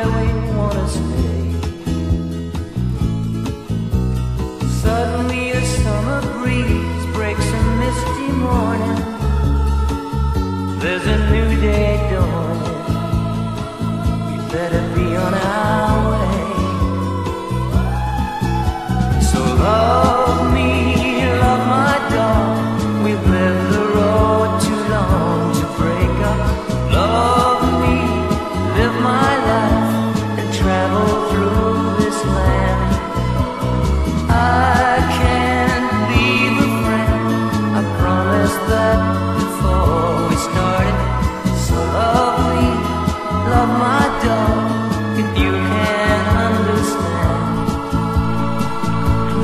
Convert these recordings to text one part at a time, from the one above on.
where we wanna stay. Suddenly a summer breeze breaks a misty morning. There's a new day dawning. We better be on our way. So love me, love my dog. We've lived the road too long to break up. Love me, live my life, and travel through this land. I can't leave a friend, I promised that before we started. So love me, love my dog, if you can understand.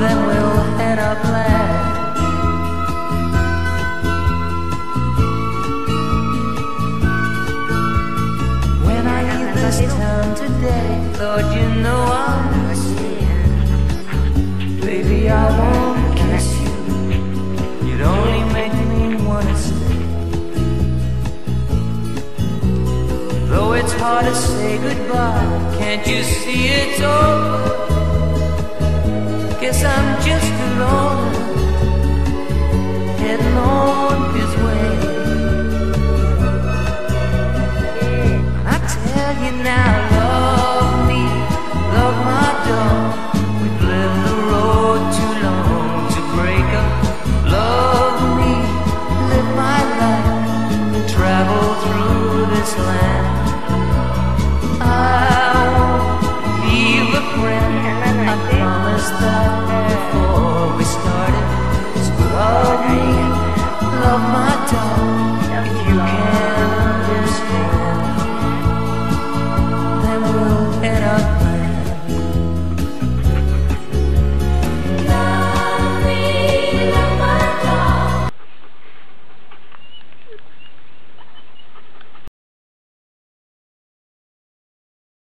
Then we'll head upland. When I leave this town today, Lord, you know I'll miss you. Baby, I won't kiss you. You'd only make me wanna stay. Though it's hard to say goodbye, can't you see it's over? Guess I'm just alone, heading on his way. I tell you now,